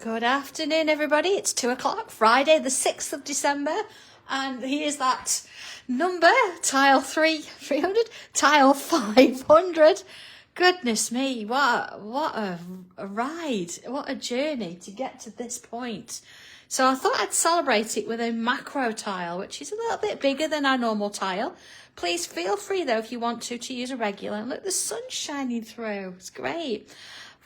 Good afternoon, everybody. It's 2 o'clock, Friday, the 6th of December. And here's that number, tile 300, tile 500. Goodness me, what a ride, what a journey to get to this point. So I thought I'd celebrate it with a macro tile, which is a little bit bigger than our normal tile. Please feel free, though, if you want to use a regular. Look, the sun's shining through. It's great.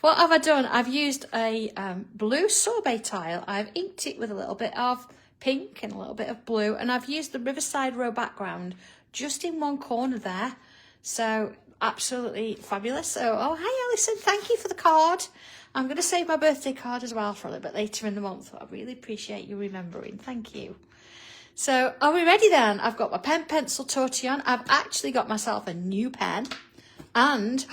What have I done? I've used a blue sorbet tile. I've inked it with a little bit of pink and a little bit of blue, and I've used the Riverside Row background just in one corner there. So absolutely fabulous. So, oh, hi Alison, thank you for the card. I'm going to save my birthday card as well for a little bit later in the month. I really appreciate you remembering. Thank you. So are we ready then? I've got my pen, pencil, Tortillon. I've actually got myself a new pen and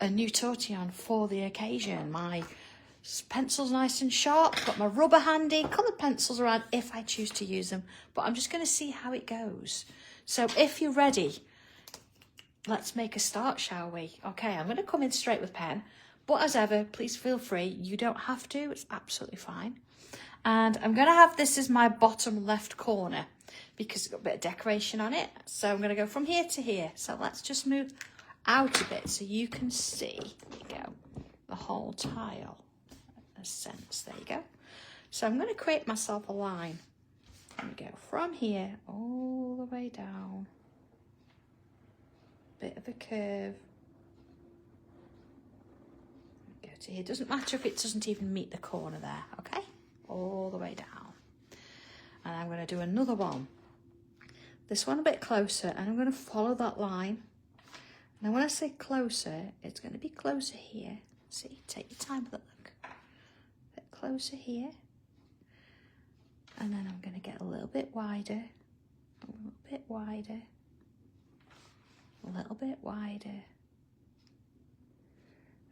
a new Tortillon for the occasion. My pencil's nice and sharp. Got my rubber handy. Coloured pencils around if I choose to use them. But I'm just going to see how it goes. So if you're ready, let's make a start, shall we? Okay, I'm going to come in straight with pen. But as ever, please feel free. You don't have to. It's absolutely fine. And I'm going to have this as my bottom left corner because it's got a bit of decoration on it. So I'm going to go from here to here. So let's just move out a bit so you can see, there you go, the whole tile, a sense, there you go. So I'm going to create myself a line. There we go, from here all the way down, bit of a curve, go to here. Doesn't matter if it doesn't even meet the corner there, okay, all the way down. And I'm going to do another one, this one a bit closer, and I'm going to follow that line. Now, when I say closer, it's going to be closer here. See, take your time with it, look. A bit closer here. And then I'm going to get a little bit wider, a little bit wider, a little bit wider.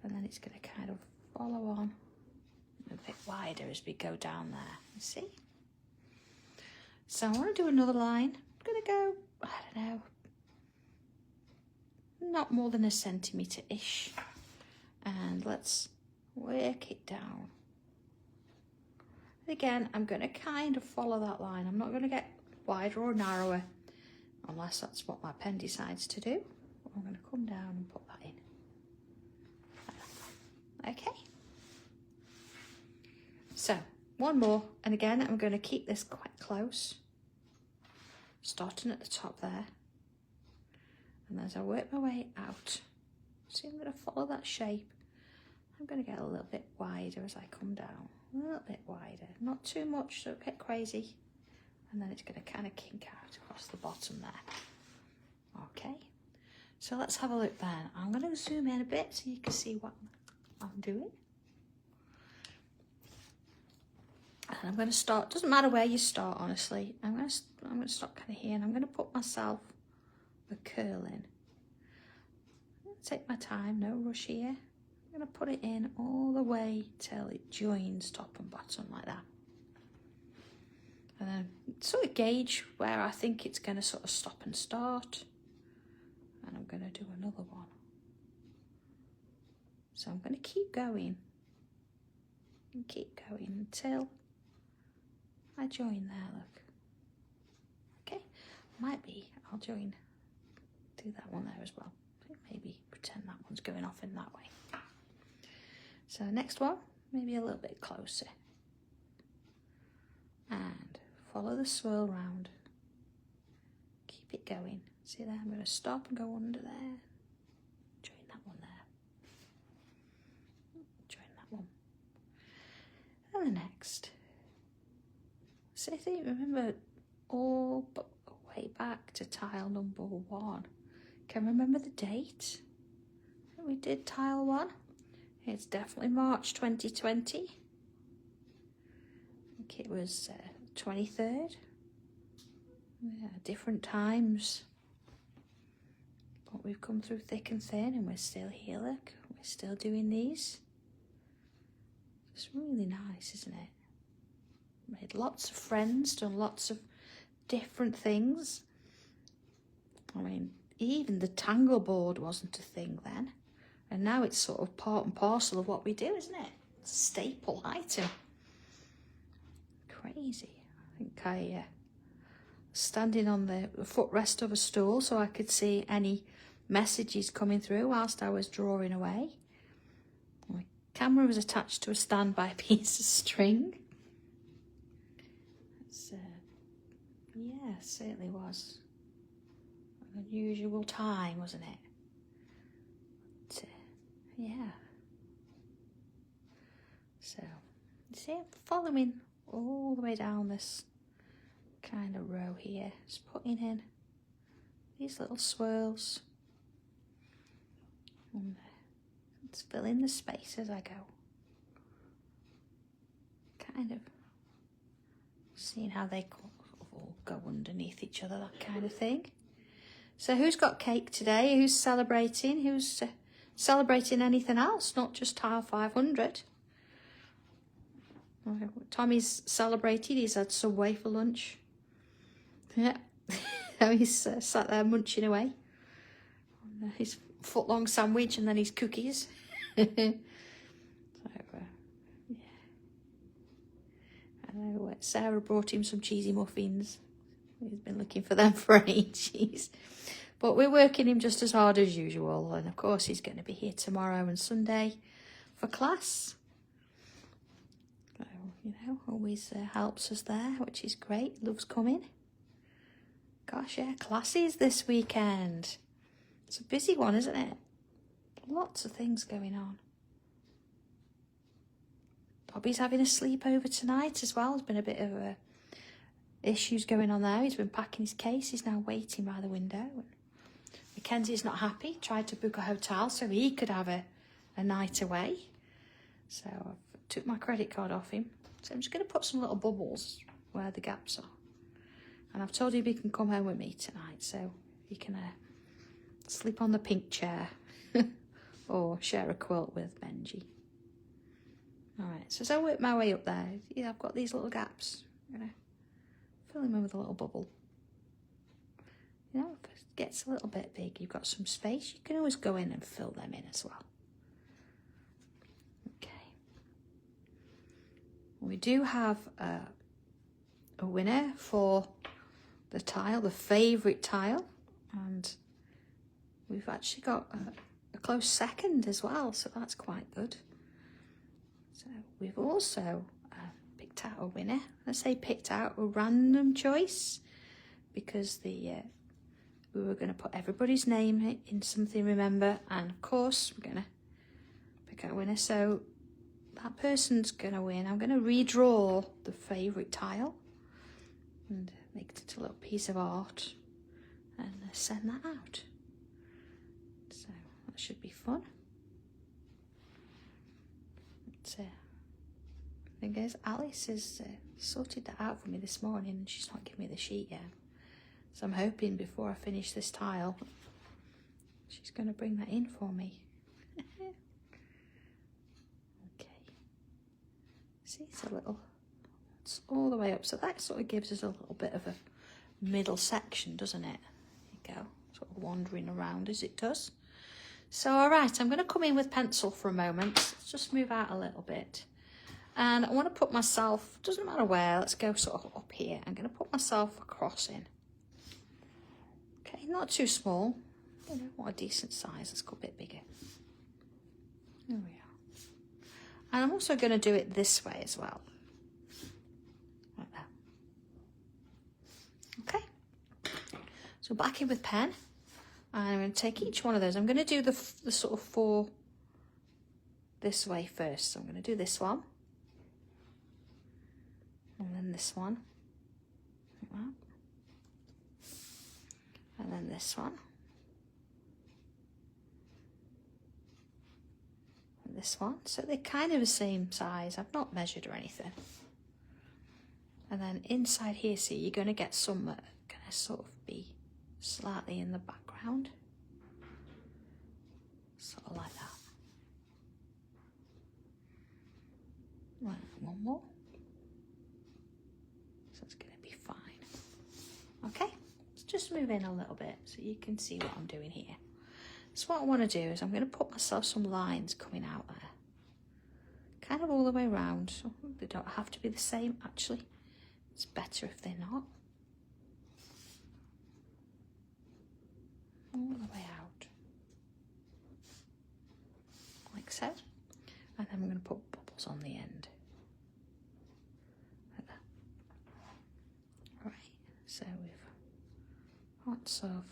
And then it's going to kind of follow on a bit wider as we go down there. You see? So I want to do another line. I'm going to go, I don't know, not more than a centimetre-ish, and let's work it down. Again, I'm going to kind of follow that line. I'm not going to get wider or narrower unless that's what my pen decides to do. I'm going to come down and put that in. Okay. So, one more, and again, I'm going to keep this quite close, starting at the top there. And as I work my way out, see, I'm going to follow that shape. I'm going to get a little bit wider as I come down. A little bit wider. Not too much, so don't get crazy. And then it's going to kind of kink out across the bottom there. Okay. So let's have a look then. I'm going to zoom in a bit so you can see what I'm doing. And I'm going to start, doesn't matter where you start, honestly. I'm going to start kind of here, and I'm going to put myself the curl in. Take my time, no rush here. I'm going to put it in all the way till it joins top and bottom like that. And then sort of gauge where I think it's going to sort of stop and start. And I'm going to do another one. So I'm going to keep going and keep going until I join there, look. Okay, might be, I'll join, do that one there as well. Maybe pretend that one's going off in that way. So next one, maybe a little bit closer. And follow the swirl round. Keep it going. See there, I'm going to stop and go under there. Join that one there. Join that one. And the next. So I think, remember, all but way back to tile number 1. Can remember the date that we did tile 1? It's definitely March 2020. I think it was 23rd. Yeah, different times. But we've come through thick and thin, and we're still here, look. We're still doing these. It's really nice, isn't it? Made lots of friends, done lots of different things. I mean, even the tangle board wasn't a thing then. And now it's sort of part and parcel of what we do, isn't it? It's a staple item. crazy. I think I standing on the footrest of a stool so I could see any messages coming through whilst I was drawing away. My camera was attached to a stand by a piece of string. It's, yeah, it certainly was an unusual time, wasn't it? But, yeah. So, you see, I'm following all the way down this kind of row here, just putting in these little swirls and just fill in the space as I go. Kind of seeing how they all go underneath each other, that kind of thing. So who's got cake today? Who's celebrating? Who's celebrating anything else, not just Tile 500? Tommy's celebrated. He's had Subway for lunch. Yeah, he's sat there munching away on his foot-long sandwich and then his cookies. So, yeah. I know Sarah brought him some cheesy muffins. He's been looking for them for ages. But we're working him just as hard as usual. And of course, he's going to be here tomorrow and Sunday for class. So, you know, always helps us there, which is great. Loves coming. Gosh, yeah, classes this weekend. It's a busy one, isn't it? Lots of things going on. Bobby's having a sleepover tonight as well. There's been a bit of issues going on there. He's been packing his case. He's now waiting by the window. Mackenzie's not happy. Tried to book a hotel so he could have a night away. So I took my credit card off him. So I'm just going to put some little bubbles where the gaps are. And I've told him he can come home with me tonight, so he can sleep on the pink chair or share a quilt with Benji. All right, so as I work my way up there, yeah, I've got these little gaps. I'm going to fill them in with a little bubble. You know, if it gets a little bit big, you've got some space, you can always go in and fill them in as well. Okay. We do have a winner for the tile, the favourite tile, and we've actually got a close second as well, so that's quite good. So we've also picked out a winner. I say picked out a random choice because we were going to put everybody's name in something, remember, and of course we're going to pick out a winner. So that person's going to win. I'm going to redraw the favourite tile and make it a little piece of art and send that out. So that should be fun. But, I think Alice has sorted that out for me this morning and she's not given me the sheet yet. So I'm hoping before I finish this tile, she's going to bring that in for me. Okay. See, it's a little... It's all the way up, so that sort of gives us a little bit of a middle section, doesn't it? There you go, sort of wandering around as it does. So, all right, I'm going to come in with pencil for a moment. Let's just move out a little bit. And I want to put myself, doesn't matter where, let's go sort of up here. I'm going to put myself a cross in. Okay, not too small. You know, what a decent size. Let's go a bit bigger. There we are. And I'm also going to do it this way as well. Like that. Okay. So back in with pen. And I'm going to take each one of those. I'm going to do the sort of 4 this way first. So I'm going to do this one. And then this one. Like that. And then this one. And this one. So they're kind of the same size. I've not measured or anything. And then inside here, see, you're going to get some that are going to sort of be slightly in the background. Sort of like that. Right, one more. So it's going to be fine. Okay, let's just move in a little bit so you can see what I'm doing here. So what I want to do is I'm going to put myself some lines coming out there. Kind of all the way around. So they don't have to be the same, actually. It's better if they're not. All the way out. Like so. And then I'm going to put bubbles on the end. Like that. Right, so we've lots of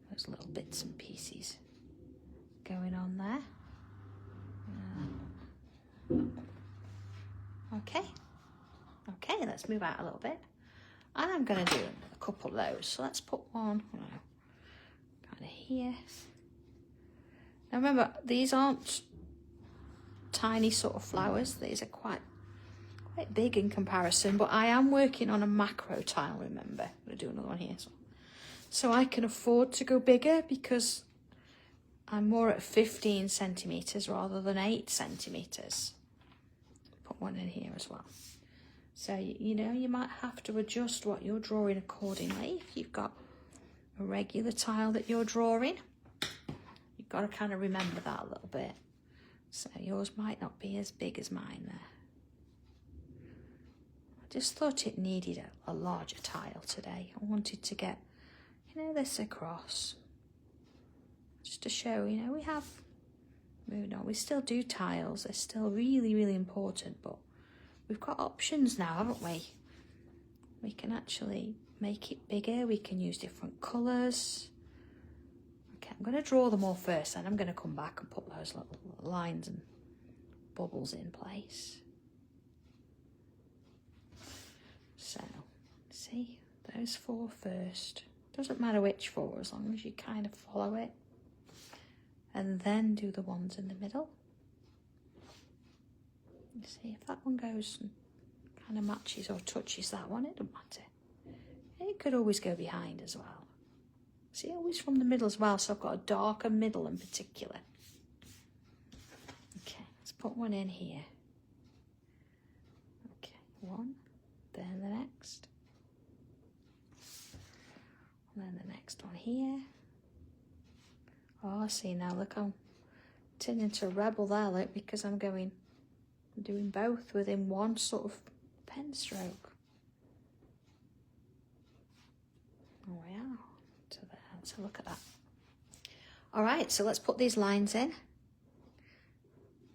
those little bits and pieces going on there. Okay, let's move out a little bit. And I'm going to do a couple of those. So let's put one kind of here. Now remember, these aren't tiny sort of flowers. These are quite big in comparison, but I am working on a macro tile, remember. I'm going to do another one here. So I can afford to go bigger because I'm more at 15 centimetres rather than 8 centimetres. Put one in here as well. So, you know, you might have to adjust what you're drawing accordingly. If you've got a regular tile that you're drawing, you've got to kind of remember that a little bit. So yours might not be as big as mine there. I just thought it needed a larger tile today. I wanted to get, you know, this across. Just to show, you know, we have moved on. We still do tiles. They're still really, really important, but we've got options now, haven't we? We can actually make it bigger. We can use different colours. Okay, I'm going to draw them all first, and I'm going to come back and put those little lines and bubbles in place. So, see, those 4 first. Doesn't matter which 4, as long as you kind of follow it. And then do the ones in the middle. You see, if that one goes and kind of matches or touches that one, it doesn't matter. It could always go behind as well. See, always from the middle as well, so I've got a darker middle in particular. Okay, let's put one in here. Okay, one, then the next. And then the next one here. Oh, I see now, look, I'm turning into a rebel there, look, because I'm doing both within one sort of pen stroke. Oh, yeah, to there, so look at that. All right, so let's put these lines in.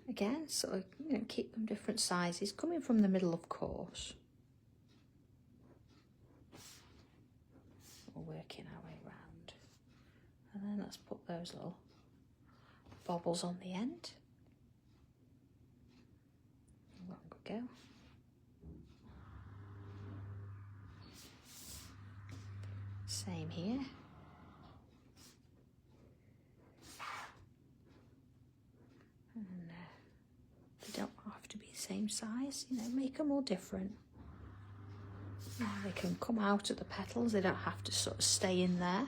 Again, sort of, you know, keep them different sizes, coming from the middle, of course. We're working our way around. And then let's put those little bobbles on the end. Along we go. Same here. And they don't have to be the same size, you know, make them all different. You know, they can come out at the petals, they don't have to sort of stay in there.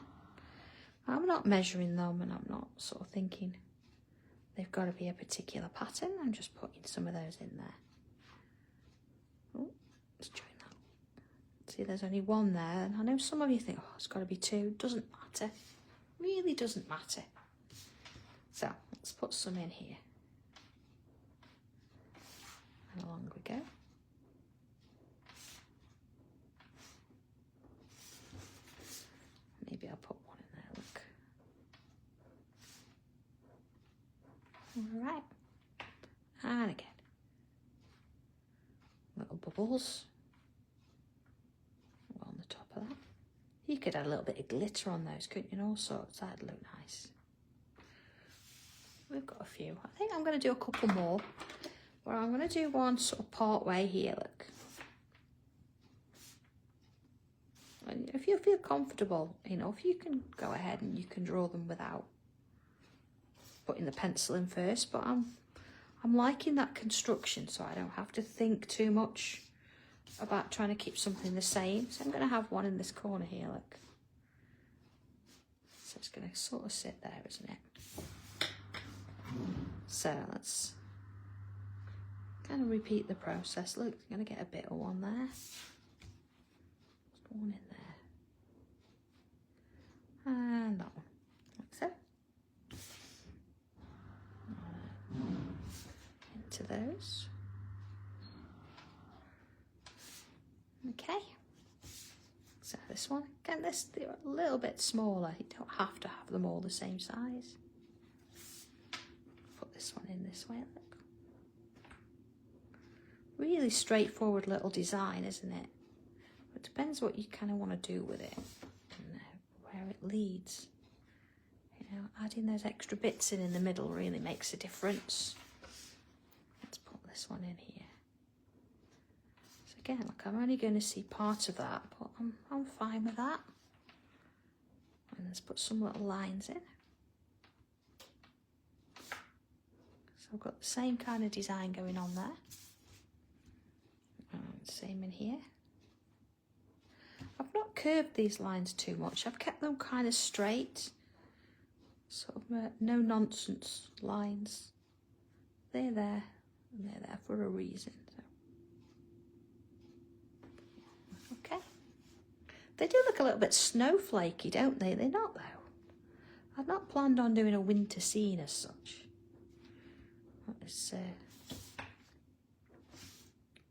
I'm not measuring them, and I'm not sort of thinking they've got to be a particular pattern. I'm just putting some of those in there. Oh, let's join that. See, there's only one there, and I know some of you think, oh, it's got to be 2. Doesn't matter. Really doesn't matter. So let's put some in here. And along we go. Maybe I'll put one in there, look. All right. And again. Little bubbles. On the top of that. You could add a little bit of glitter on those, couldn't you? And all sorts. That'd look nice. We've got a few. I think I'm going to do a couple more. Well, I'm going to do one sort of part way here, look. And if you feel comfortable enough, you can go ahead and you can draw them without putting the pencil in first. But I'm liking that construction, so I don't have to think too much about trying to keep something the same. So I'm going to have one in this corner here, look. So it's going to sort of sit there, isn't it? So let's kind of repeat the process. Look, I'm going to get a bit of one there. Let's put one in there. And that one, like so. Into those. Okay. So this one, again, they're a little bit smaller. You don't have to have them all the same size. Put this one in this way, look. Really straightforward little design, isn't it? It depends what you kind of want to do with it and where it leads. You know, adding those extra bits in the middle really makes a difference. Let's put this one in here. So again, look, I'm only going to see part of that, but I'm fine with that. And let's put some little lines in. So I've got the same kind of design going on there. And same in here. I've not curved these lines too much. I've kept them kind of straight. Sort of no nonsense lines. They're there and they're there for a reason. So. Okay. They do look a little bit snowflakey, don't they? They're not though. I've not planned on doing a winter scene as such.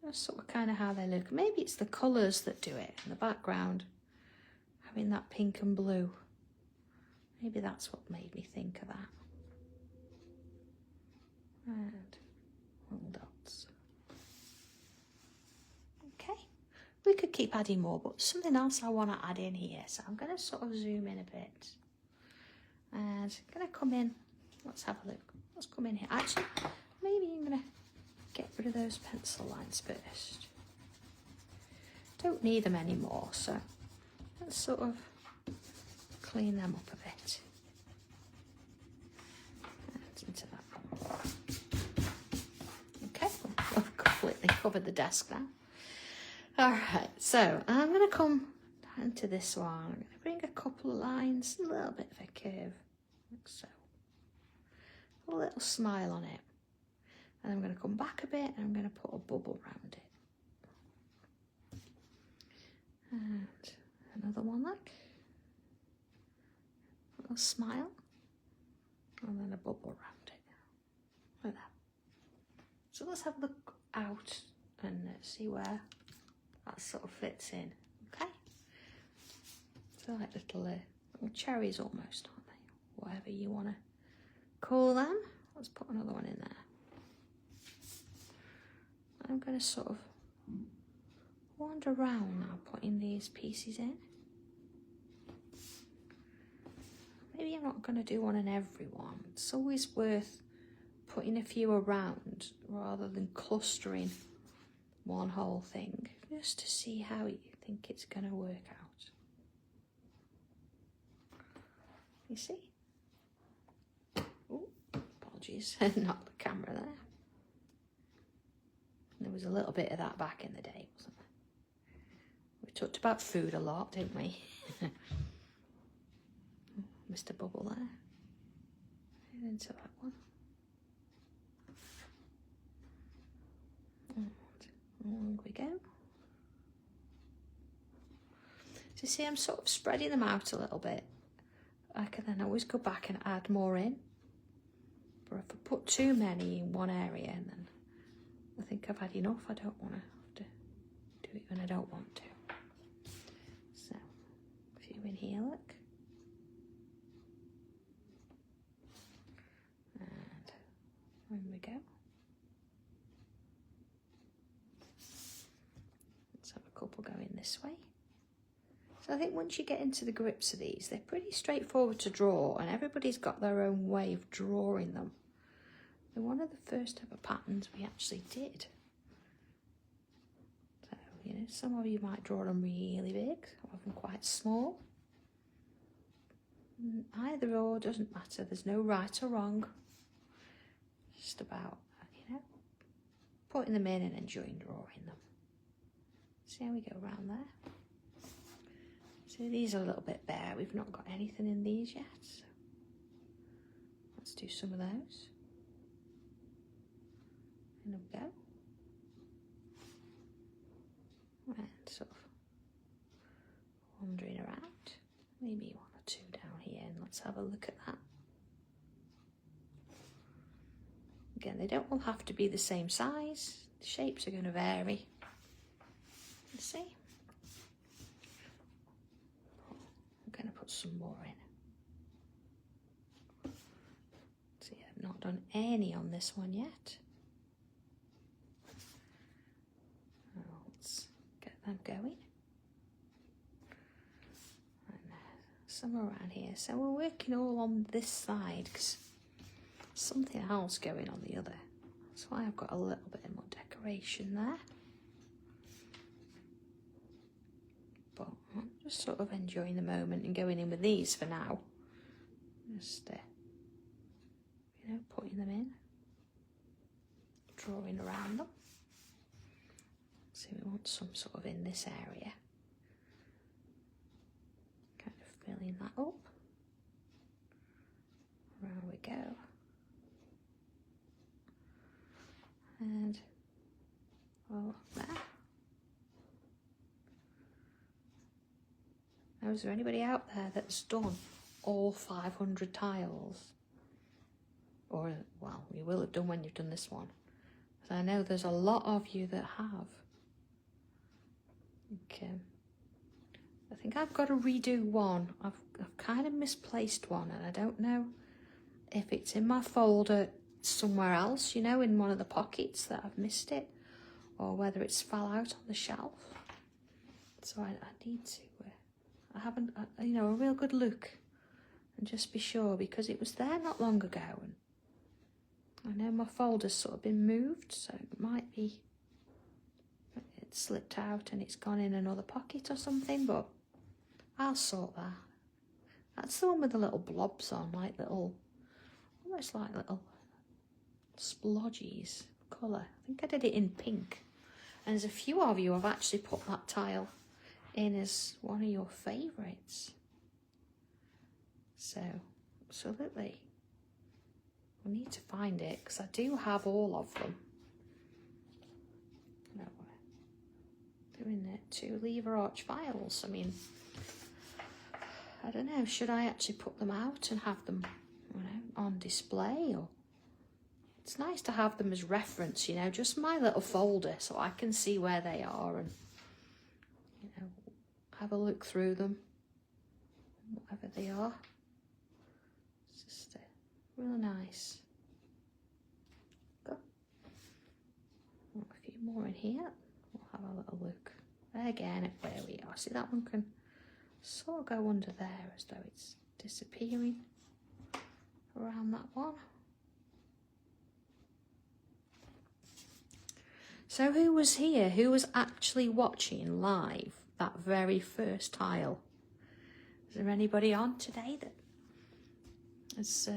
That's sort of kind of how they look. Maybe it's the colours that do it in the background. Having that pink and blue. Maybe that's what made me think of that. And little dots. Okay. We could keep adding more, but something else I want to add in here. So I'm going to sort of zoom in a bit. And I'm going to come in. Let's have a look. Let's come in here. Actually, maybe I'm going to get rid of those pencil lines first. Don't need them anymore, so let's sort of clean them up a bit. And into that one. Okay, I've completely covered the desk now. Alright, so I'm going to come down to this one. I'm going to bring a couple of lines, a little bit of a curve, like so. A little smile on it. And I'm going to come back a bit and I'm going to put a bubble around it. And another one like. A little smile. And then a bubble around it. Like that. So let's have a look out and see where that sort of fits in. Okay? So like little cherries almost, aren't they? Whatever you want to call them. Let's put another one in there. I'm going to sort of wander around now, putting these pieces in. Maybe I'm not going to do one in every one. It's always worth putting a few around rather than clustering one whole thing, just to see how you think it's going to work out. You see? Oh, apologies, not the camera there. There was a little bit of that back in the day, wasn't there? We talked about food a lot, didn't we? Mr. Bubble there. And into that one. And along we go. So you see, I'm sort of spreading them out a little bit. I can then always go back and add more in. But if I put too many in one area, and then I think I've had enough. I don't want to have to do it when I don't want to. So, a few in here, look. And in we go. Let's have a couple going this way. So I think once you get into the grips of these, they're pretty straightforward to draw, and everybody's got their own way of drawing them. They're one of the first ever patterns we actually did. So, you know, some of you might draw them really big, some of them quite small. Either or doesn't matter, there's no right or wrong. It's just about, you know, putting them in and enjoying drawing them. See how we go around there? So these are a little bit bare, we've not got anything in these yet. So let's do some of those. And we go. And sort of wandering around. Maybe one or two down here, and let's have a look at that. Again, they don't all have to be the same size. The shapes are going to vary. You see? going to put some more in. See, I've not done any on this one yet. Let's get them going. And some around here. So we're working all on this side because something else going on the other. That's why I've got a little bit more decoration there. But I'm just sort of enjoying the moment and going in with these for now. Just, you know, putting them in, drawing around them. So we want some sort of in this area. Kind of filling that up. Around we go. And all there. Now, is there anybody out there that's done all 500 tiles? Or, well, you will have done when you've done this one. But I know there's a lot of you that have. Okay. I think I've got to redo one. I've kind of misplaced one, and I don't know if it's in my folder somewhere else, you know, in one of the pockets that I've missed it, or whether it's fell out on the shelf. So I need to, I haven't, you know, a real good look and just be sure, because it was there not long ago, and I know my folder's sort of been moved, so it might be it slipped out and it's gone in another pocket or something, but I'll sort that. That's the one with the little blobs on, like little, almost like little splodgies of colour. I think I did it in pink. And there's a few of you have actually put that tile in as one of your favourites. So, absolutely. I need to find it because I do have all of them. No, doing it 2 lever arch files. I mean, I don't know, should I actually put them out and have them, you know, on display? Or it's nice to have them as reference, you know, just my little folder so I can see where they are and, you know, have a look through them, whatever they are. It's just real nice. Go. A few more in here. We'll have a little look again at where we are. See, that one can sort of go under there as though it's disappearing around that one. So who was here? Who was actually watching live that very first tile? Is there anybody on today that has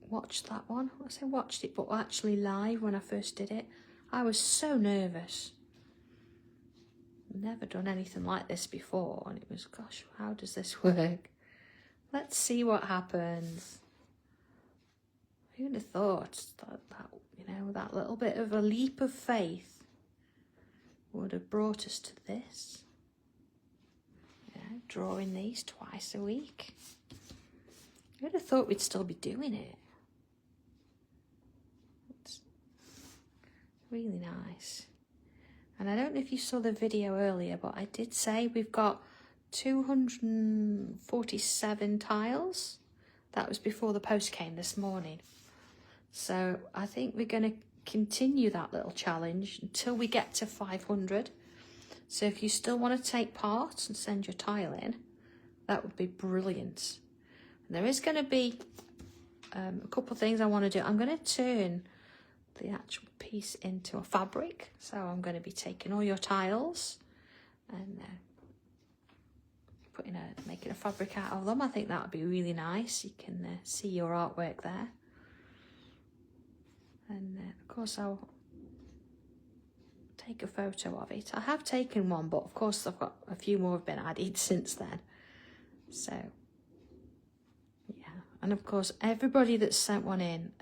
watched that one? I say watched it, but actually live when I first did it. I was so nervous. Never done anything like this before, and it was, gosh, how does this work? Let's see what happens. Who would have thought that, you know, that little bit of a leap of faith would have brought us to this? Yeah, drawing these twice a week. Who would have thought we'd still be doing it? It's really nice. And I don't know if you saw the video earlier, but I did say we've got 247 tiles. That was before the post came this morning. So I think we're going to continue that little challenge until we get to 500. So if you still want to take part and send your tile in, that would be brilliant. And there is going to be a couple of things I want to do. I'm going to turn the actual piece into a fabric. So I'm going to be taking all your tiles and making a fabric out of them. I think that would be really nice. You can see your artwork there. And of course I'll take a photo of it. I have taken one, but of course I've got a few more have been added since then. So yeah, and of course everybody that's sent one in,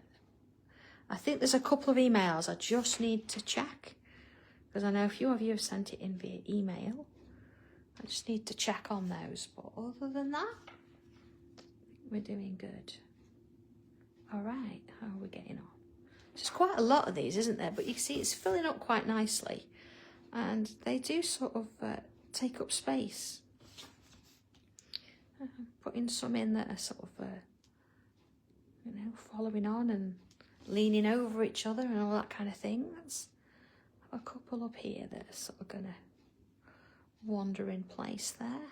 I think there's a couple of emails I just need to check, because I know a few of you have sent it in via email. I just need to check on those, but other than that, we're doing good. All right, how are we getting on? There's quite a lot of these, isn't there? But you can see it's filling up quite nicely, and they do sort of take up space. putting some in that are sort of, you know, following on and leaning over each other and all that kind of thing. Let's have a couple up here that are sort of going to wander in place there.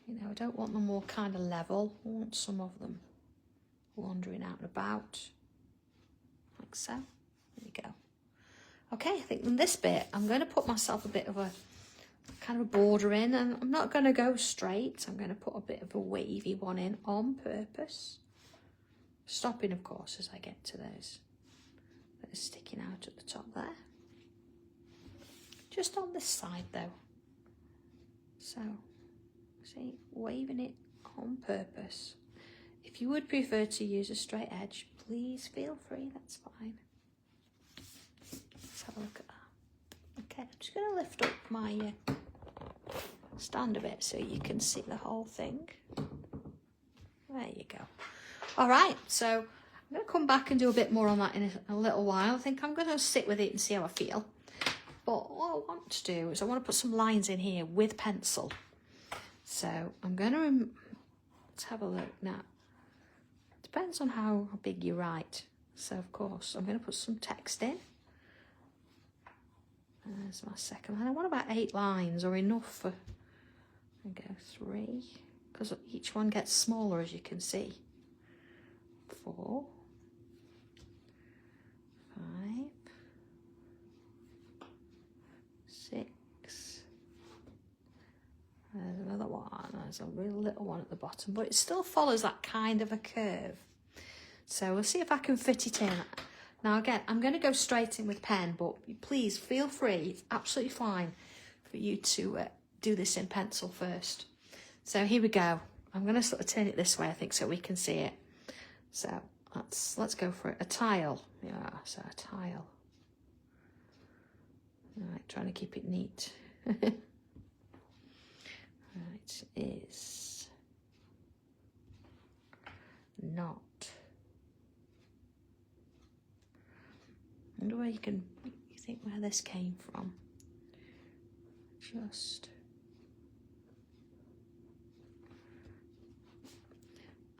You know, I don't want them all kind of level. I want some of them wandering out and about, like so. There you go. Okay, I think in this bit, I'm going to put myself a bit of a kind of a border in, and I'm not going to go straight. I'm going to put a bit of a wavy one in on purpose. Stopping, of course, as I get to those that are sticking out at the top there. Just on this side, though. So, see, waving it on purpose. If you would prefer to use a straight edge, please feel free, that's fine. Let's have a look at that. Okay, I'm just going to lift up my stand a bit so you can see the whole thing. There you go. All right, so I'm going to come back and do a bit more on that in a little while. I think I'm going to sit with it and see how I feel. But what I want to do is I want to put some lines in here with pencil. So I'm going to, let's have a look now. Depends on how big you write. So of course, I'm going to put some text in. There's my second line. I want about 8 lines, or enough for, there we go, 3. Because each one gets smaller, as you can see. 4, 5, 6. There's another one. There's a real little one at the bottom, but it still follows that kind of a curve. So we'll see if I can fit it in. Now again, I'm going to go straight in with pen, but please feel free. It's absolutely fine for you to do this in pencil first. So here we go. I'm going to sort of turn it this way, I think, so we can see it. So let's go for it. A tile. Yeah, so a tile. All right, trying to keep it neat. Right, is not. I wonder where you think where this came from. Just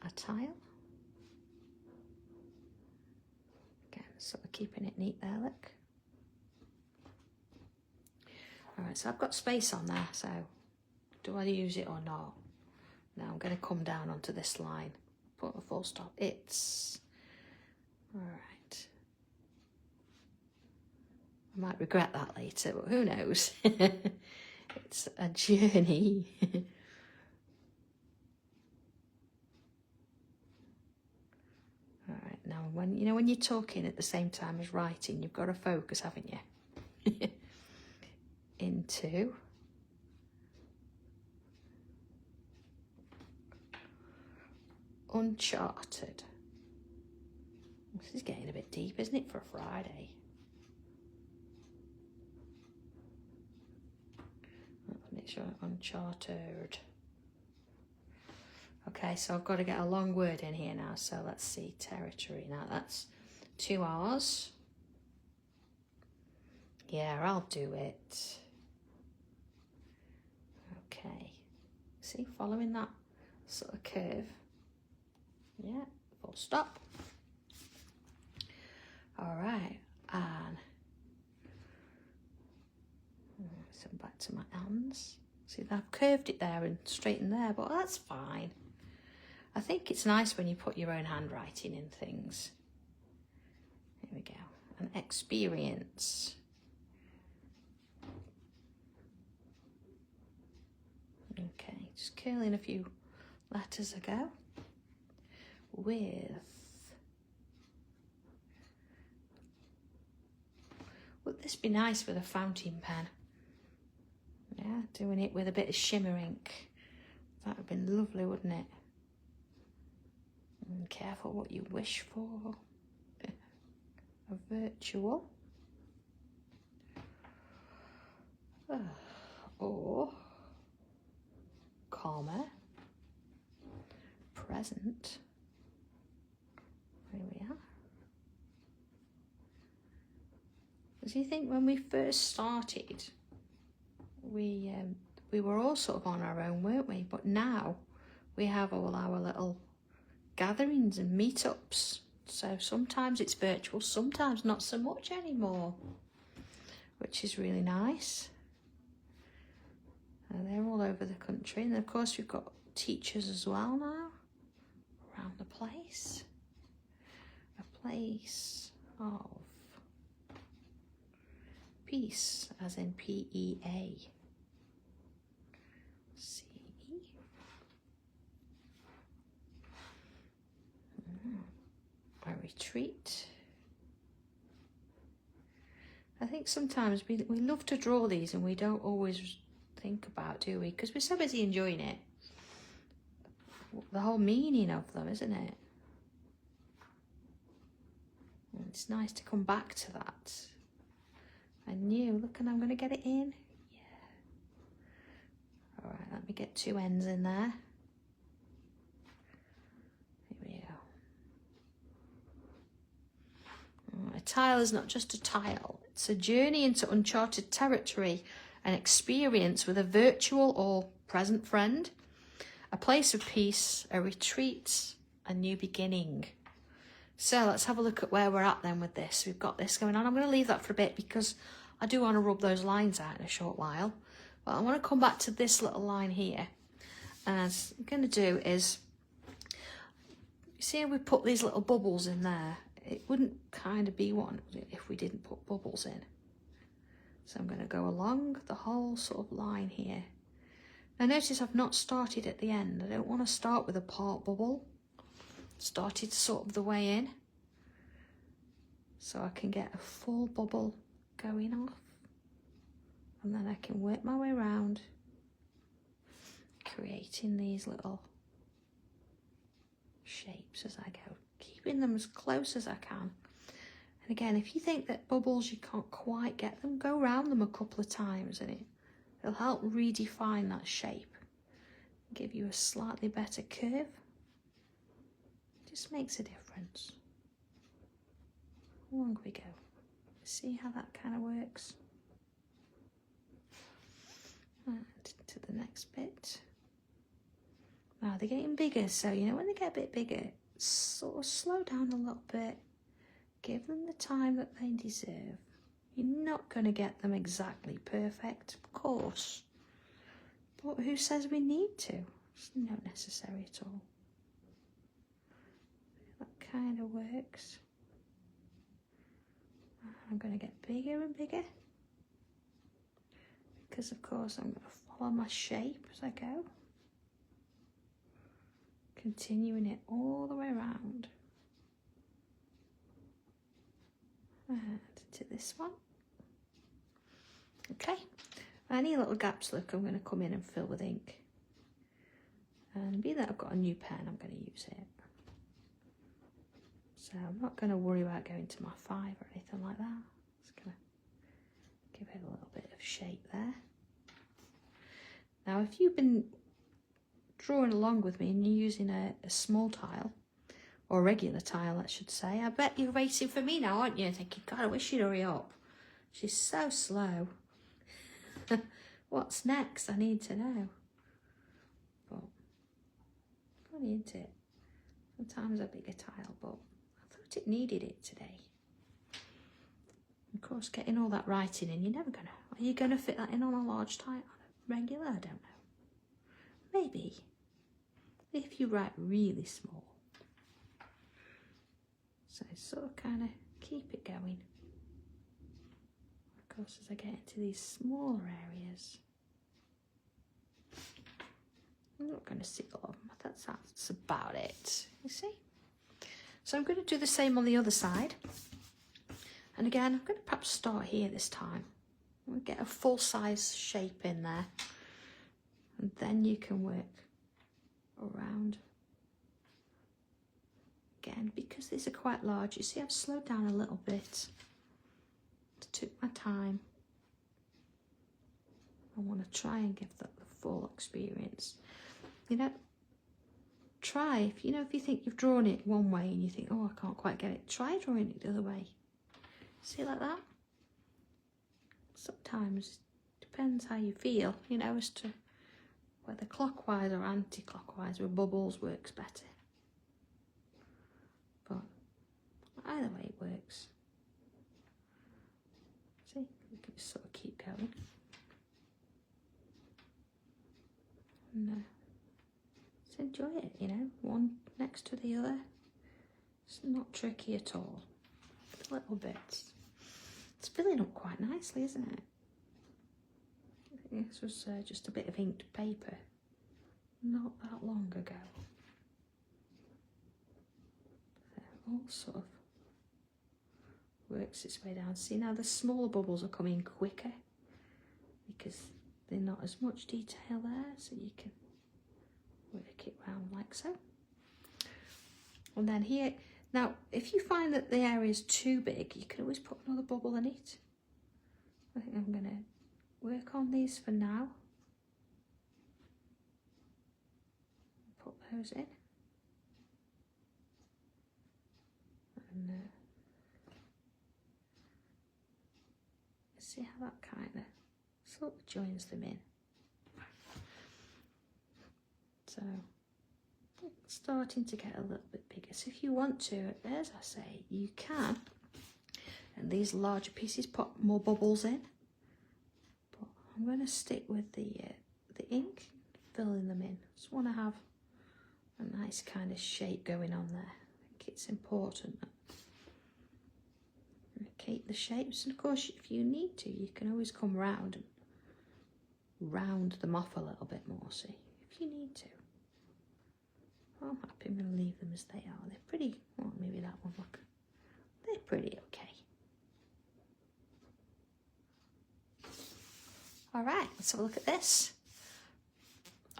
a tile. Again, sort of keeping it neat there, look. All right, so I've got space on there, so do I use it or not? Now I'm going to come down onto this line, put a full stop. It's, all right. I might regret that later, but who knows? It's a journey. All right, now when you're talking at the same time as writing, you've got to focus, haven't you? Into uncharted. This is getting a bit deep, isn't it, for a Friday? Let's make sure uncharted. Okay, so I've got to get a long word in here now. So let's see, territory. Now that's 2 R's. Yeah, I'll do it. Okay. See, following that sort of curve. Yeah, full stop. All right, and so back to my hands. See, I've curved it there and straightened there, but that's fine. I think it's nice when you put your own handwriting in things. Here we go. An experience. Okay, just curling a few letters ago. With, would this be nice with a fountain pen? Yeah, doing it with a bit of shimmer ink. That would have been lovely, wouldn't it? And careful what you wish for. A virtual. Or comma. Present. There we are. Do you think when we first started, we we were all sort of on our own, weren't we? But now we have all our little gatherings and meetups. So sometimes it's virtual, sometimes not so much anymore, which is really nice. And they're all over the country. And of course we've got teachers as well now around the place. A place of peace, as in P-E-A. C-E. A retreat. I think sometimes we love to draw these and we don't always think about, do we? Because we're so busy enjoying it. The whole meaning of them, isn't it? And it's nice to come back to that. I knew, look, and I'm going to get it in. Yeah. All right, let me get 2 ends in there. Here we go. A tile is not just a tile. It's a journey into uncharted territory, an experience with a virtual or present friend, a place of peace, a retreat, a new beginning. So let's have a look at where we're at then with this. We've got this going on. I'm going to leave that for a bit because I do want to rub those lines out in a short while. But I want to come back to this little line here. And what I'm going to do is, you see how we put these little bubbles in there? It wouldn't kind of be one if we didn't put bubbles in. So I'm going to go along the whole sort of line here. Now notice I've not started at the end. I don't want to start with a part bubble. Started sort of the way in. So I can get a full bubble going off. And then I can work my way around, creating these little shapes as I go. Keeping them as close as I can. And again, if you think that bubbles, you can't quite get them, go around them a couple of times and it'll help redefine that shape. Give you a slightly better curve. Just makes a difference. Along we go. See how that kind of works? And to the next bit. Now they're getting bigger, so you know when they get a bit bigger, sort of slow down a little bit. Give them the time that they deserve. You're not going to get them exactly perfect, of course. But who says we need to? It's not necessary at all. That kind of works. I'm going to get bigger and bigger. Because of course I'm going to follow my shape as I go. Continuing it all the way around. And to this one. Okay. Any little gaps, look, I'm going to come in and fill with ink. And being that I've got a new pen, I'm going to use it. So I'm not going to worry about going to my 5 or anything like that. Just going to give it a little bit of shape there. Now, if you've been drawing along with me and you're using a small tile, or regular tile, I should say, I bet you're waiting for me now, aren't you? Thinking, God, I wish she'd hurry up. She's so slow. What's next? I need to know. But, funny, isn't it? Sometimes a bigger tile, but I thought it needed it today. Of course, getting all that writing in, you're never going to. Are you going to fit that in on a large tile? Regular? I don't know. Maybe. If you write really small. So sort of kind of keep it going. Of course, as I get into these smaller areas, I'm not going to see all of them. That's about it, you see. So I'm going to do the same on the other side. And again, I'm going to perhaps start here this time. We'll get a full size shape in there. And then you can work around. Again, because these are quite large, you see I've slowed down a little bit. Took my time. I want to try and give that the full experience. You know, try, if you think you've drawn it one way and you think, oh, I can't quite get it, try drawing it the other way. See, like that? Sometimes, depends how you feel, you know, as to whether clockwise or anti-clockwise with bubbles works better. But either way it works. See, you can just sort of keep going. And just enjoy it, you know, one next to the other. It's not tricky at all. Little bits. It's filling up quite nicely, isn't it? I think this was just a bit of inked paper not that long ago. So it all sort of works its way down. See, now the smaller bubbles are coming quicker because they're not as much detail there, so you can work it round like so. And then here, now if you find that the area is too big, you can always put another bubble in it. I think I'm going to work on these for now. Put those in. And see how that kind of sort of joins them in. So it's starting to get a little bit bigger. So if you want to, as I say, you can. And these larger pieces put more bubbles in. But I'm going to stick with the ink, filling them in. Just want to have a nice kind of shape going on there. I think it's important that you keep the shapes. And of course, if you need to, you can always come round and round them off a little bit more, see, if you need to. I'm happy. I'm going to leave them as they are. They're pretty, well, maybe that one, look. They're pretty okay. All right, let's have a look at this.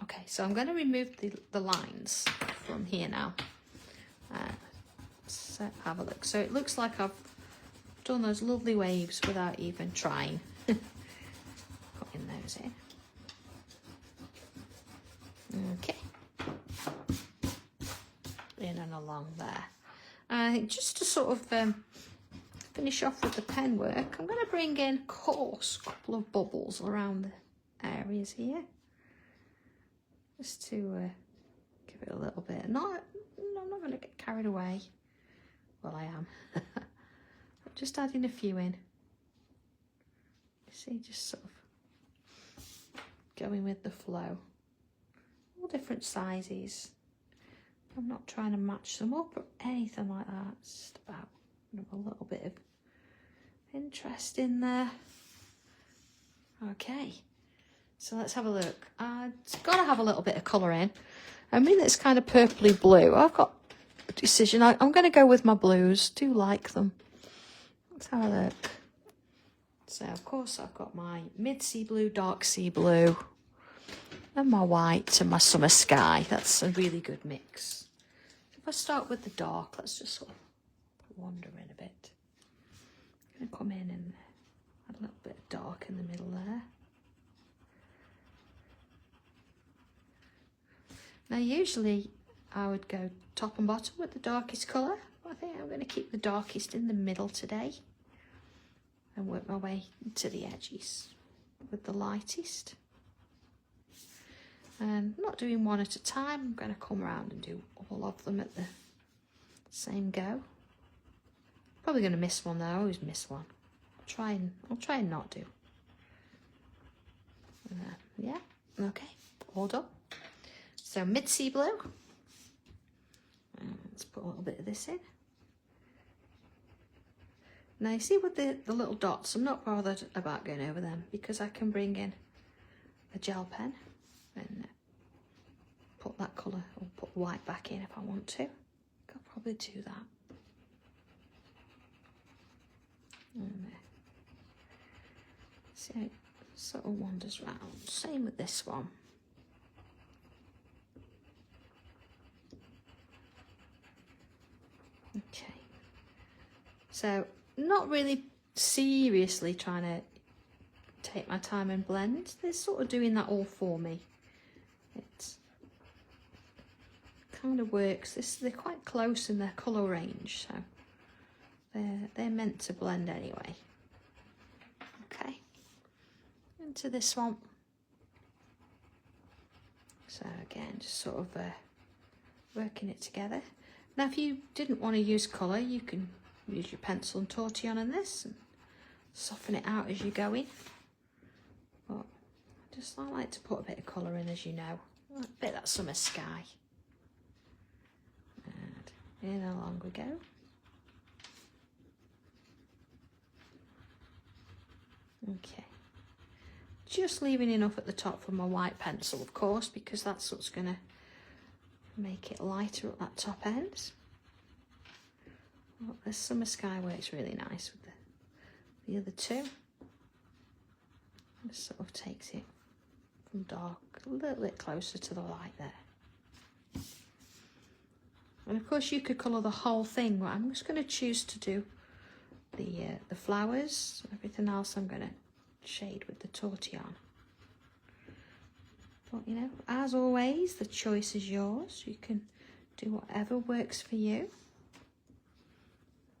Okay, so I'm going to remove the lines from here now. So have a look. So it looks like I've done those lovely waves without even trying. Putting those in. Okay. In and along there. Just to sort of finish off with the pen work, I'm going to bring in, of course, a couple of bubbles around the areas here. Just to give it a little bit. I'm not going to get carried away. Well, I am. I'm just adding a few in. You see, just sort of going with the flow. All different sizes. I'm not trying to match them up or anything like that. It's just about a little bit of interest in there. Okay, so let's have a look. It's got to have a little bit of colour in. I mean, it's kind of purpley blue. I've got a decision. I'm going to go with my blues. Do like them. Let's have a look. So, of course, I've got my mid-sea blue, dark sea blue, and my white and my summer sky. That's a really good mix. If I start with the dark, let's just sort of wander in a bit. I'm going to come in and add a little bit of dark in the middle there. Now, usually I would go top and bottom with the darkest colour. But I think I'm going to keep the darkest in the middle today and work my way to the edges with the lightest. And I'm not doing one at a time. I'm going to come around and do all of them at the same go. Probably going to miss one though. I always miss one. I'll try and not do. Yeah. Okay. All done. So mid-sea blue. And let's put a little bit of this in. Now you see with the little dots, I'm not bothered about going over them because I can bring in a gel pen and put that colour or put white back in if I want to. I'll probably do that. And see how it sort of wanders round. Same with this one. Okay. So not really seriously trying to take my time and blend. They're sort of doing that all for me. It kind of works. They're quite close in their colour range, so they're meant to blend anyway. Okay. And into this one. So again, just sort of working it together. Now if you didn't want to use colour, you can use your pencil and Tortillon in this and soften it out as you go in. But I like to put a bit of colour in, as you know. A bit of that summer sky. And in along we go. Okay. Just leaving enough at the top for my white pencil, of course, because that's what's going to make it lighter at that top end. Well, the summer sky works really nice with the other two. It sort of takes it from dark a little bit closer to the light there. And of course you could colour the whole thing, but I'm just going to choose to do the flowers. Everything else I'm going to shade with the Tortillon. But you know, as always, the choice is yours. You can do whatever works for you.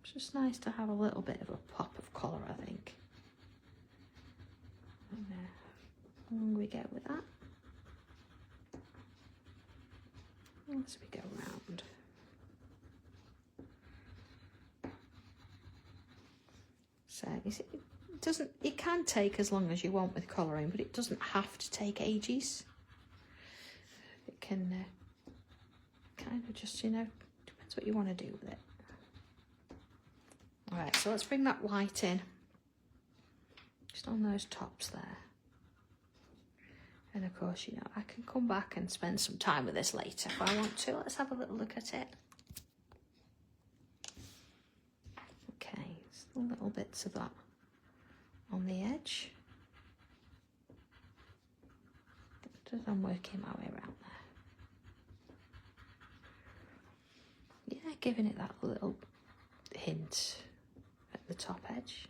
It's just nice to have a little bit of a pop of colour, I think. And along we go with that. As we go round. So you see, it can take as long as you want with colouring, but it doesn't have to take ages. It can kind of just, you know, depends what you want to do with it. Alright, so let's bring that white in, just on those tops there. And of course, you know, I can come back and spend some time with this later if I want to. Let's have a little look at it. Okay, just little bits of that on the edge. Just I'm working my way around there. Yeah, giving it that little hint at the top edge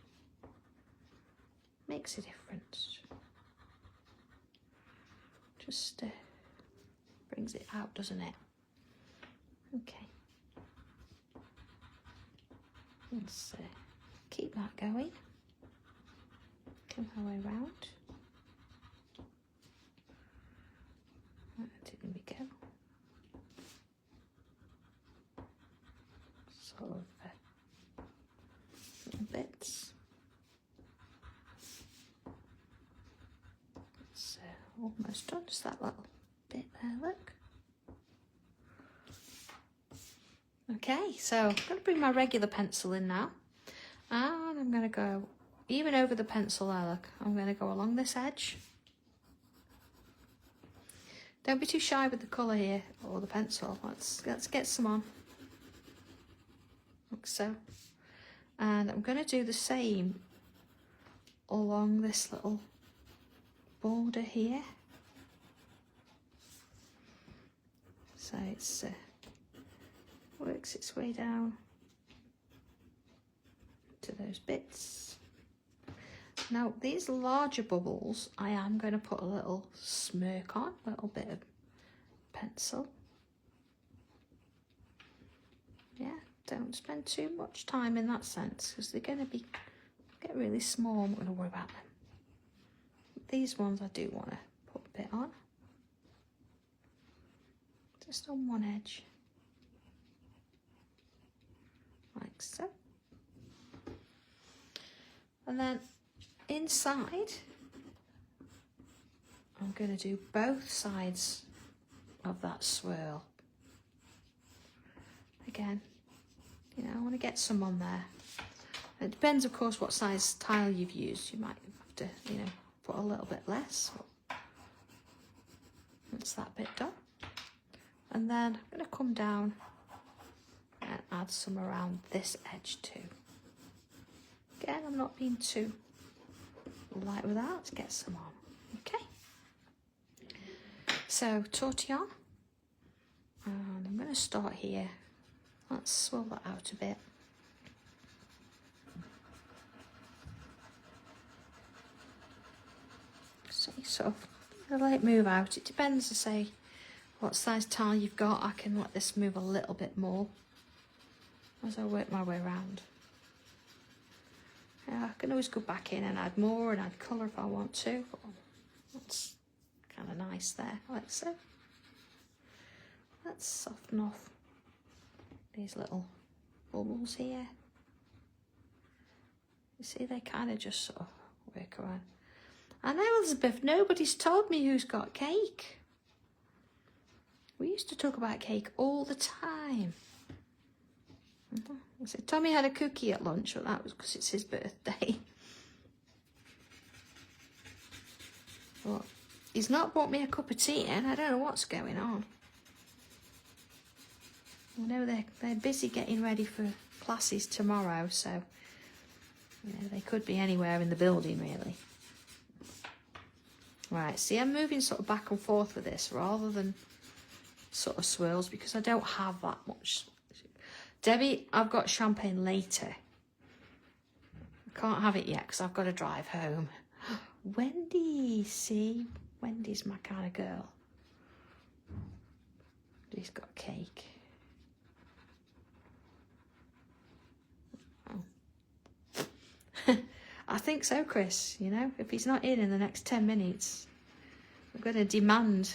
makes a difference. Just brings it out, doesn't it? Okay. Let's keep that going. Come our way round. Right, in we go. Sort of little bits. It's almost done, just that little bit there, look. Okay, so I'm going to bring my regular pencil in now. And I'm going to go even over the pencil there, look. I'm going to go along this edge. Don't be too shy with the colour here, or the pencil. Let's get some on. Like so. And I'm going to do the same along this little border here. So it's works its way down to those bits. Now these larger bubbles, I am going to put a little smirk on, a little bit of pencil. Yeah, don't spend too much time in that sense, because they're going to get really small. I'm not going to worry about them. These ones I do want to put a bit on, just on one edge, like so. And then inside, I'm going to do both sides of that swirl. Again, you know, I want to get some on there. It depends, of course, what size tile you've used. You might have to, you know, put a little bit less. That's that bit done. And then I'm going to come down and add some around this edge too. Again, I'm not being too light with that. Let's get some on. Okay. So, Tortillon. And I'm going to start here. Let's swirl that out a bit. So you sort of let it move out. It depends, I say, what size tile you've got. I can let this move a little bit more as I work my way around. I can always go back in and add more and add colour if I want to. But that's kind of nice there. Let's soften off these little bubbles here. You see, they kind of just sort of work around. I know, Elizabeth, nobody's told me who's got cake. We used to talk about cake all the time. So Tommy had a cookie at lunch, but that was because it's his birthday. But he's not brought me a cup of tea in. I don't know what's going on. I know they're busy getting ready for classes tomorrow, so you know, they could be anywhere in the building really. Right, see, I'm moving sort of back and forth with this rather than sort of swirls because I don't have that much. Debbie, I've got champagne later. I can't have it yet because I've got to drive home. Wendy, see? Wendy's my kind of girl. She's got cake. Oh. I think so, Chris. You know, if he's not in the next 10 minutes, I'm going to demand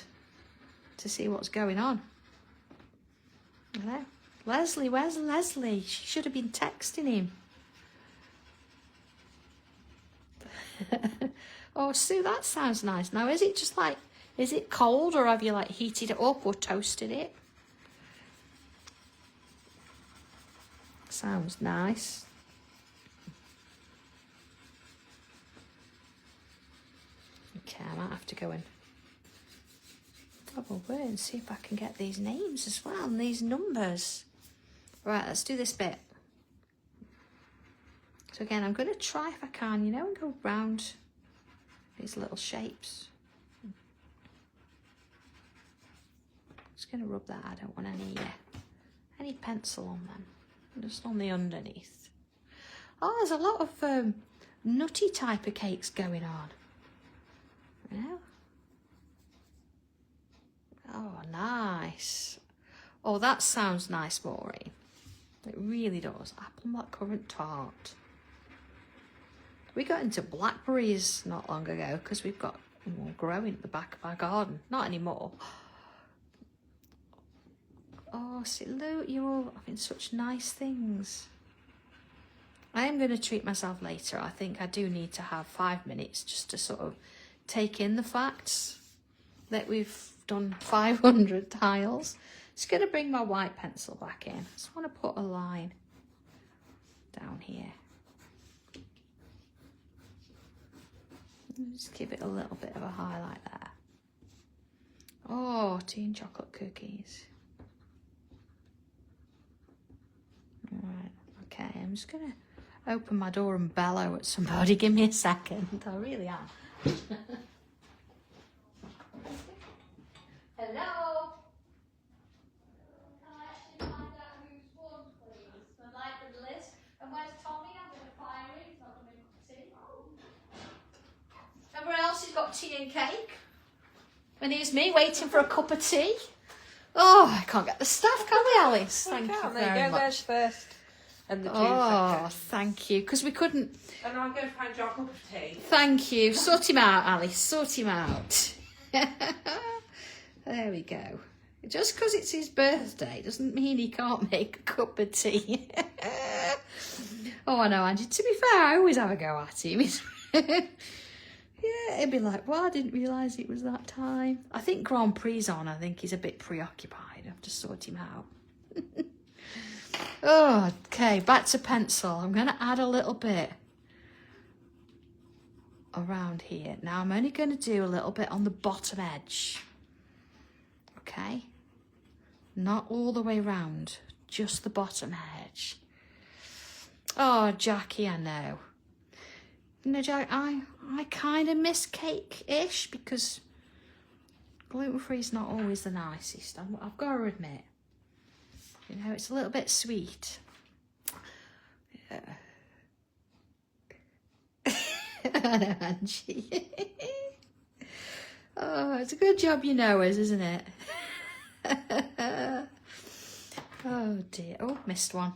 to see what's going on. Hello? Leslie, where's Leslie? She should have been texting him. Oh, Sue, that sounds nice. Now, is it just like, is it cold or have you like heated it up or toasted it? Sounds nice. Okay, I might have to go and double word and see if I can get these names as well and these numbers. Right, let's do this bit. So again, I'm going to try if I can, you know, and go round these little shapes. Just going to rub that. I don't want any pencil on them. Just on the underneath. Oh, there's a lot of nutty type of cakes going on. You know? Oh, nice. Oh, that sounds nice, Maureen. It really does. Apple blackcurrant tart. We got into blackberries not long ago because we've got more growing at the back of our garden. Not anymore. Oh, see, look, you're all having such nice things. I am going to treat myself later. I think I do need to have 5 minutes just to sort of take in the facts that we've done 500 tiles. Just going to bring my white pencil back in. I just want to put a line down here. Just give it a little bit of a highlight there. Oh, tea and chocolate cookies. Alright, okay, I'm just going to open my door and bellow at somebody. Give me a second. I really am. Hello? Can I actually find out who's won, please? I'd like the list. And where's Tommy? I'm going to fire him. He's not going to make tea. Everyone else has got tea and cake. And here's me waiting for a cup of tea. Oh, I can't get the staff, can we, Alice? Thank you very much. There's first and the two second. Thank you, because we couldn't... And I'm going to find your cup of tea. Thank you. Sort him out, Alice. Sort him out. There we go. Just because it's his birthday doesn't mean he can't make a cup of tea. Oh, I know, Angie. To be fair, I always have a go at him. Yeah, it'd be like, well, I didn't realise it was that time. I think Grand Prix's on. I think he's a bit preoccupied. I have to sort him out. Oh, okay, back to pencil. I'm going to add a little bit around here. Now, I'm only going to do a little bit on the bottom edge. Okay? Not all the way round, just the bottom edge. Oh, Jackie, I know. You know, Jack, I kind of miss cake-ish because gluten-free is not always the nicest. I've got to admit. You know, it's a little bit sweet. Yeah. I know, Angie. Oh, it's a good job you know us, isn't it? Oh, dear. Oh, missed one.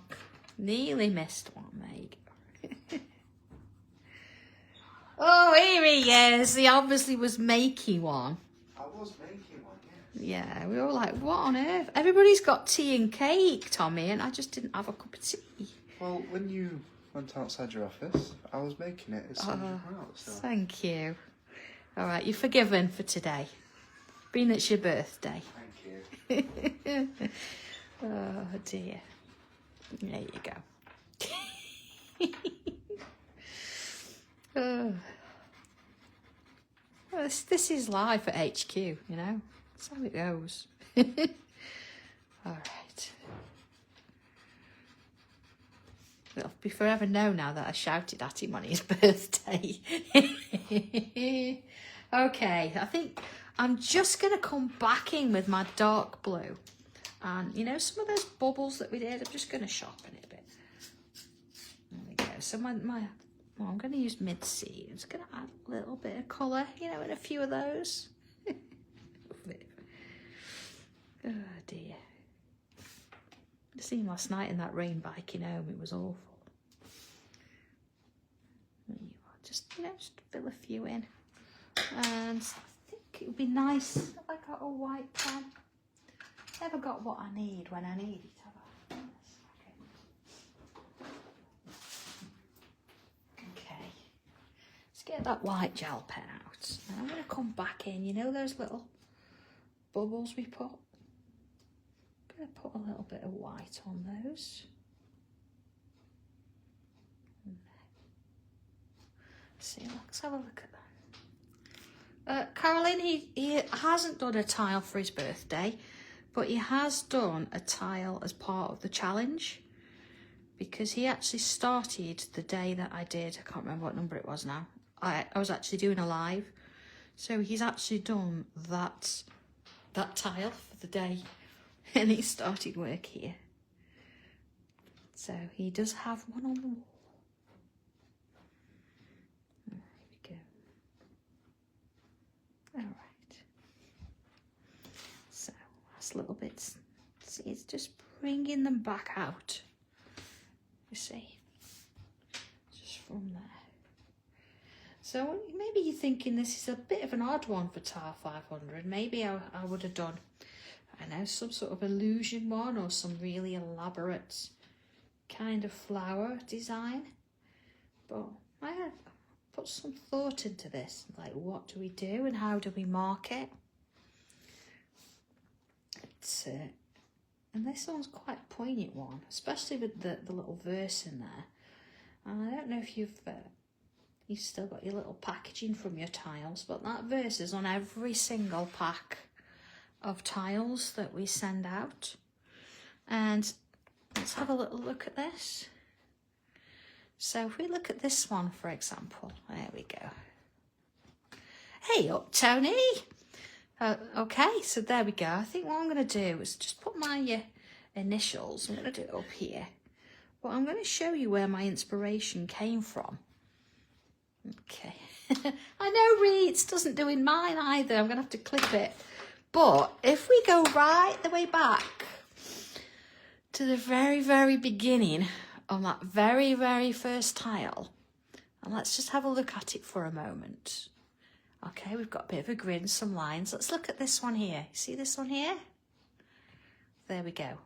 Nearly missed one, mate. he is. He obviously was making one. I was making one, yes. Yeah, we were all like, what on earth? Everybody's got tea and cake, Tommy, and I just didn't have a cup of tea. Well, when you went outside your office, I was making it as soon as you were out, so. Thank you. All right, you're forgiven for today. Being it's your birthday. Thank you. Oh, dear. There you go. Oh. Well, this is life at HQ, you know. That's how it goes. All right. It'll be forever known now that I shouted at him on his birthday. Okay, I think I'm just going to come back in with my dark blue. And, you know, some of those bubbles that we did, I'm just going to sharpen it a bit. There we go. So well, I'm going to use mid-C. I'm just going to add a little bit of colour, you know, in a few of those. Oh, dear. I seen last night in that rain biking home. It was awful. There you are. Just, you know, just fill a few in. And I think it would be nice if I got a white pen. Never got what I need when I need it. Okay. Let's get that white gel pen out. And I'm going to come back in. You know those little bubbles we put? I'm going to put a little bit of white on those. See, let's have a look at that. Caroline, he hasn't done a tile for his birthday, but he has done a tile as part of the challenge because he actually started the day that I did. I can't remember what number it was now. I was actually doing a live. So he's actually done that tile for the day and he started work here. So he does have one on the wall. All right, so that's little bits. See, it's just bringing them back out. You see, just from there. So maybe you're thinking this is a bit of an odd one for Tile 500. Maybe I would have done, I know, some sort of illusion one or some really elaborate kind of flower design. But I had put some thought into this, like what do we do and how do we mark it? And this one's quite a poignant one, especially with the little verse in there. And I don't know if you've still got your little packaging from your tiles, but that verse is on every single pack of tiles that we send out. And let's have a little look at this. So if we look at this one, for example, there we go. Hey up, Tony. Okay, so there we go. I think what I'm going to do is just put my initials. I'm going to do it up here. But I'm going to show you where my inspiration came from. Okay. I know Reeds doesn't do in mine either. I'm going to have to clip it. But if we go right the way back to the very, very beginning on that very, very first tile, and let's just have a look at it for a moment. Okay, we've got a bit of a grid, some lines. Let's look at this one here. See this one here? There we go.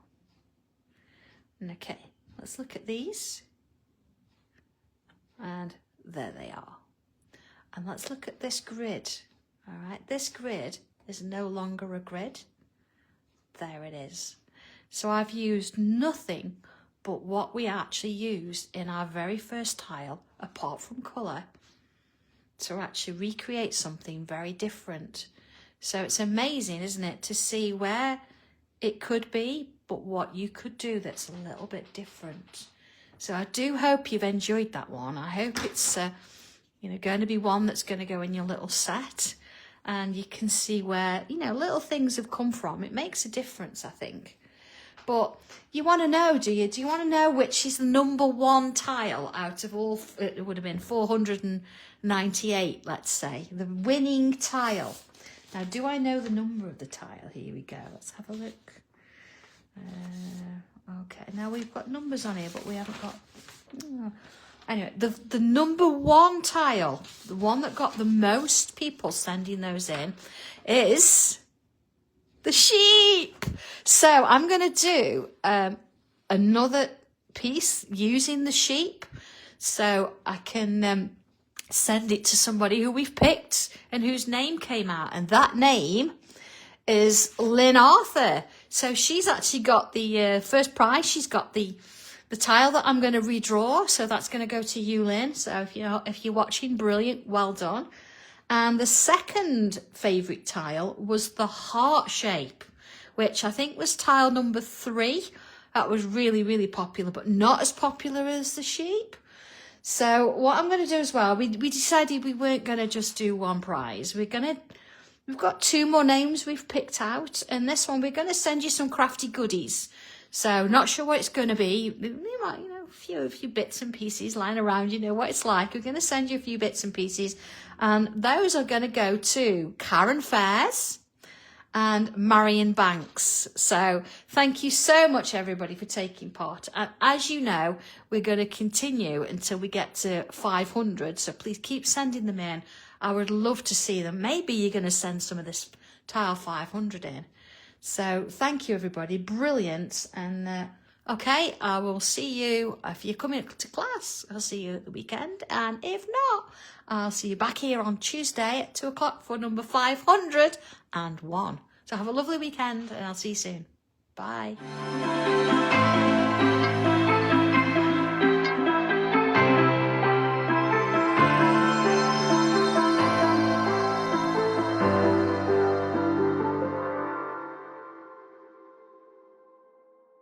Okay, let's look at these. And there they are. And let's look at this grid. All right, this grid is no longer a grid. There it is. So I've used nothing but what we actually used in our very first tile, apart from colour, to actually recreate something very different. So it's amazing, isn't it, to see where it could be, but what you could do that's a little bit different. So I do hope you've enjoyed that one. I hope it's going to be one that's going to go in your little set, and you can see where little things have come from. It makes a difference, I think. But you want to know, do you? Do you want to know which is the number one tile out of all? It would have been 498, let's say. The winning tile. Now, do I know the number of the tile? Here we go. Let's have a look. Okay, now we've got numbers on here, but we haven't got... Anyway, the number one tile, the one that got the most people sending those in, is the sheep. So I'm going to do another piece using the sheep, so I can send it to somebody who we've picked and whose name came out, and that name is Lynn Arthur. So she's actually got the first prize. She's got the tile that I'm going to redraw, so that's going to go to you, Lynn. So if you're watching, brilliant, well done. And the second favourite tile was the heart shape, which I think was tile number 3. That was really, really popular, but not as popular as the sheep. So what I'm going to do as well, we decided we weren't going to just do one prize. We've got 2 more names we've picked out, and this one we're going to send you some crafty goodies. So not sure what it's going to be. We might, a few bits and pieces lying around. You know what it's like. We're going to send you a few bits and pieces, and those are going to go to Karen Fairs and Marion Banks. So thank you so much, everybody, for taking part. And as you know, we're going to continue until we get to 500. So please keep sending them in. I would love to see them. Maybe you're going to send some of this tile 500 in. So thank you, everybody. Brilliant. And okay, I will see you if you're coming to class. I'll see you at the weekend. And if not, I'll see you back here on Tuesday at 2 o'clock for number 501. So have a lovely weekend, and I'll see you soon. Bye.